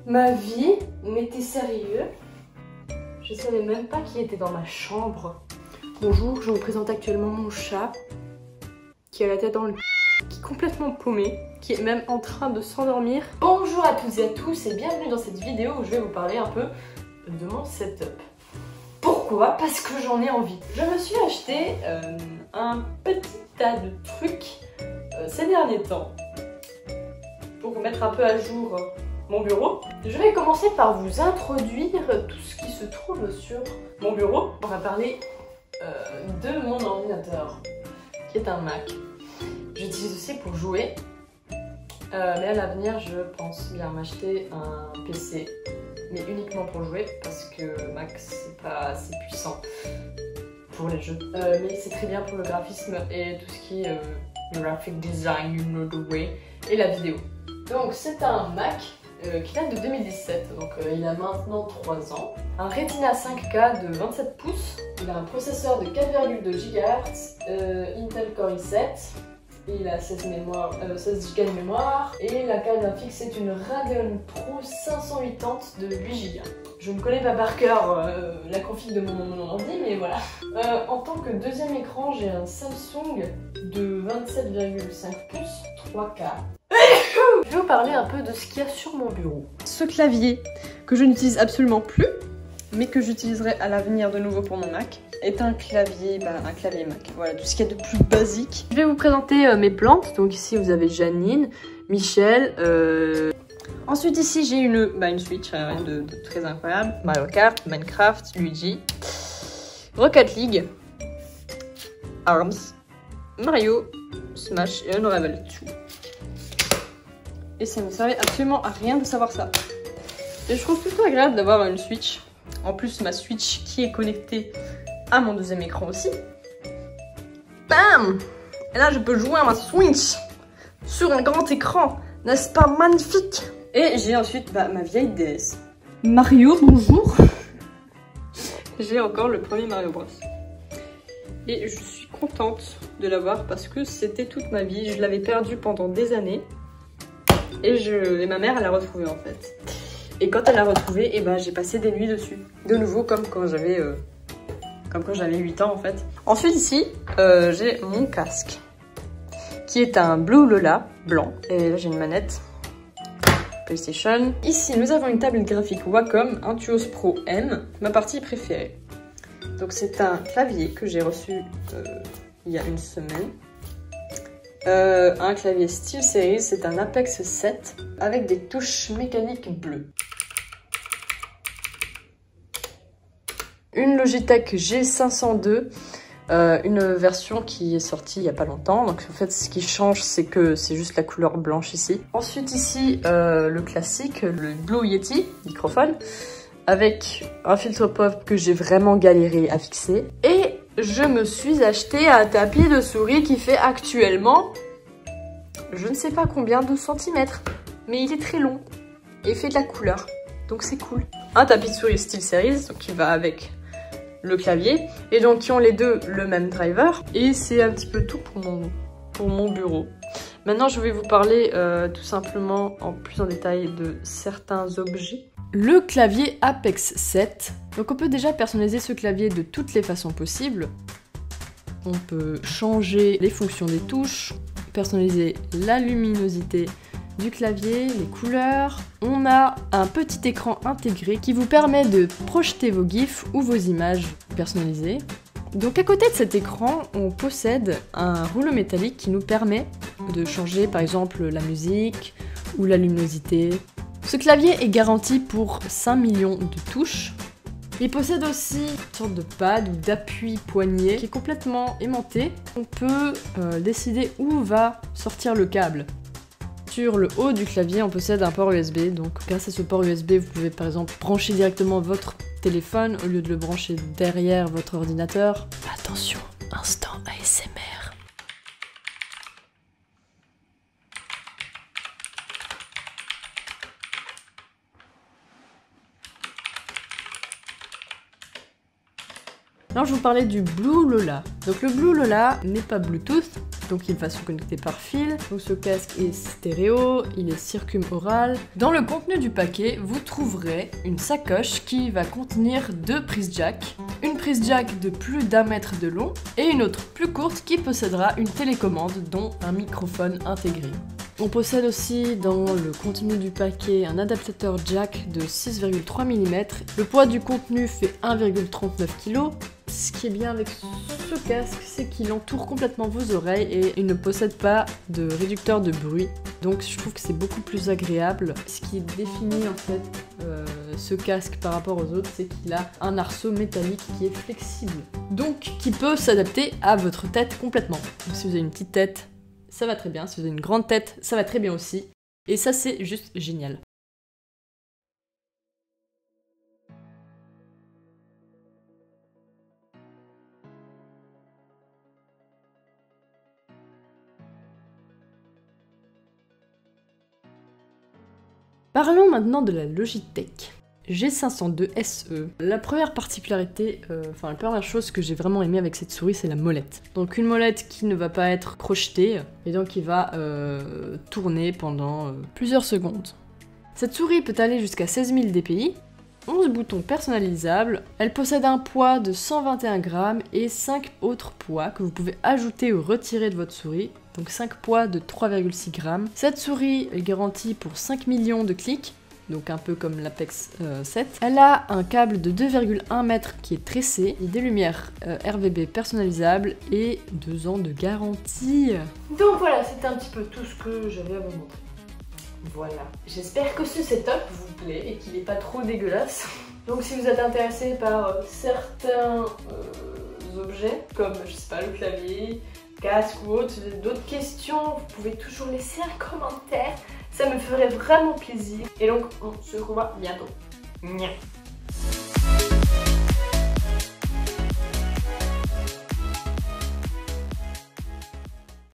Ma vie, mais t'es sérieux? Je savais même pas qui était dans ma chambre. Bonjour, je vous présente actuellement mon chat qui a la tête dans le qui est complètement paumé, qui est même en train de s'endormir. Bonjour à toutes et à tous et bienvenue dans cette vidéo où je vais vous parler un peu de mon setup. Pourquoi? Parce que j'en ai envie. Je me suis acheté un petit tas de trucs ces derniers temps pour vous mettre un peu à jour mon bureau. Je vais commencer par vous introduire tout ce qui se trouve sur mon bureau. On va parler de mon ordinateur qui est un Mac. J'utilise aussi pour jouer, mais à l'avenir je pense bien m'acheter un PC, mais uniquement pour jouer parce que Mac c'est pas assez puissant pour les jeux, mais c'est très bien pour le graphisme et tout ce qui est graphic design, you know the way, et la vidéo. Donc c'est un Mac qui date de 2017, donc il a maintenant 3 ans. Un Retina 5K de 27 pouces, il a un processeur de 4,2 GHz, Intel Core i7, il a 16 Go de mémoire, et la carte graphique c'est une Radeon Pro 580 de 8 Go. Je ne connais pas par cœur la config de mon ordi, mais voilà. En tant que deuxième écran, j'ai un Samsung de 27,5 pouces 3K. Je vais vous parler un peu de ce qu'il y a sur mon bureau. Ce clavier, que je n'utilise absolument plus, mais que j'utiliserai à l'avenir de nouveau pour mon Mac, est un clavier Mac. Voilà, tout ce qu'il y a de plus basique. Je vais vous présenter mes plantes. Donc ici, vous avez Janine, Michel. Ensuite, ici, j'ai une Switch, rien de très incroyable. Mario Kart, Minecraft, Luigi, Rocket League, Arms, Mario, Smash et Unravel 2. Et ça ne servait absolument à rien de savoir ça. Et je trouve plutôt agréable d'avoir une Switch. En plus, ma Switch qui est connectée à mon deuxième écran aussi. Bam! Et là, je peux jouer à ma Switch sur un grand écran. N'est-ce pas magnifique? Et j'ai ensuite ma vieille DS. Mario, bonjour! J'ai encore le premier Mario Bros. Et je suis contente de l'avoir parce que c'était toute ma vie. Je l'avais perdu pendant des années. Et ma mère, elle l'a retrouvé en fait. Et quand elle l'a retrouvé, j'ai passé des nuits dessus. De nouveau, comme quand j'avais 8 ans en fait. Ensuite ici, j'ai mon casque. Qui est un Blue Lola blanc. Et là j'ai une manette PlayStation. Ici, nous avons une tablette graphique Wacom Intuos Pro M, ma partie préférée. Donc c'est un clavier que j'ai reçu il y a une semaine. Un clavier SteelSeries, c'est un Apex 7 avec des touches mécaniques bleues. Une Logitech G502, une version qui est sortie il n'y a pas longtemps. Donc en fait ce qui change c'est que c'est juste la couleur blanche ici. Ensuite ici le classique, le Blue Yeti microphone avec un filtre pop que j'ai vraiment galéré à fixer. Et je me suis acheté un tapis de souris qui fait actuellement, je ne sais pas combien de centimètres, mais il est très long et il fait de la couleur, donc c'est cool. Un tapis de souris SteelSeries, donc qui va avec le clavier, et donc qui ont les deux le même driver, et c'est un petit peu tout pour mon bureau. Maintenant je vais vous parler tout simplement plus en détail de certains objets. Le clavier Apex 7. Donc on peut déjà personnaliser ce clavier de toutes les façons possibles. On peut changer les fonctions des touches, personnaliser la luminosité du clavier, les couleurs. On a un petit écran intégré qui vous permet de projeter vos gifs ou vos images personnalisées. Donc à côté de cet écran, on possède un rouleau métallique qui nous permet de changer par exemple la musique ou la luminosité. Ce clavier est garanti pour 5 millions de touches. Il possède aussi une sorte de pad ou d'appui poignet qui est complètement aimanté. On peut décider où va sortir le câble. Sur le haut du clavier, on possède un port USB. Donc grâce à ce port USB, vous pouvez par exemple brancher directement votre téléphone au lieu de le brancher derrière votre ordinateur. Attention, instant ASMR. Alors je vous parlais du Blue Lola. Donc le Blue Lola n'est pas Bluetooth, donc il va se connecter par fil. Donc ce casque est stéréo, il est circumaural. Dans le contenu du paquet, vous trouverez une sacoche qui va contenir 2 prises jack, une prise jack de plus d'1 mètre de long et une autre plus courte qui possédera une télécommande dont un microphone intégré. On possède aussi dans le contenu du paquet un adaptateur jack de 6,3 mm. Le poids du contenu fait 1,39 kg. Ce qui est bien avec ce casque, c'est qu'il entoure complètement vos oreilles et il ne possède pas de réducteur de bruit. Donc je trouve que c'est beaucoup plus agréable. Ce qui définit en fait ce casque par rapport aux autres, c'est qu'il a un arceau métallique qui est flexible. Donc qui peut s'adapter à votre tête complètement. Donc si vous avez une petite tête, ça va très bien. Si vous avez une grande tête, ça va très bien aussi. Et ça, c'est juste génial. Parlons maintenant de la Logitech G502 SE. La première particularité, la première chose que j'ai vraiment aimé avec cette souris, c'est la molette. Donc une molette qui ne va pas être crochetée et donc qui va tourner pendant plusieurs secondes. Cette souris peut aller jusqu'à 16 000 dpi, 11 boutons personnalisables, elle possède un poids de 121 grammes et 5 autres poids que vous pouvez ajouter ou retirer de votre souris, donc 5 poids de 3,6 grammes. Cette souris est garantie pour 5 millions de clics, donc un peu comme l'Apex 7. Elle a un câble de 2,1 mètres qui est tressé, et des lumières RGB personnalisables et 2 ans de garantie. Donc voilà, c'était un petit peu tout ce que j'avais à vous montrer. Voilà, j'espère que ce setup vous plaît et qu'il n'est pas trop dégueulasse. Donc si vous êtes intéressé par certains objets, comme je sais pas, le clavier, casque ou autre, si vous avez d'autres questions, vous pouvez toujours laisser un commentaire. Ça me ferait vraiment plaisir. Et donc, on se revoit bientôt. Nya.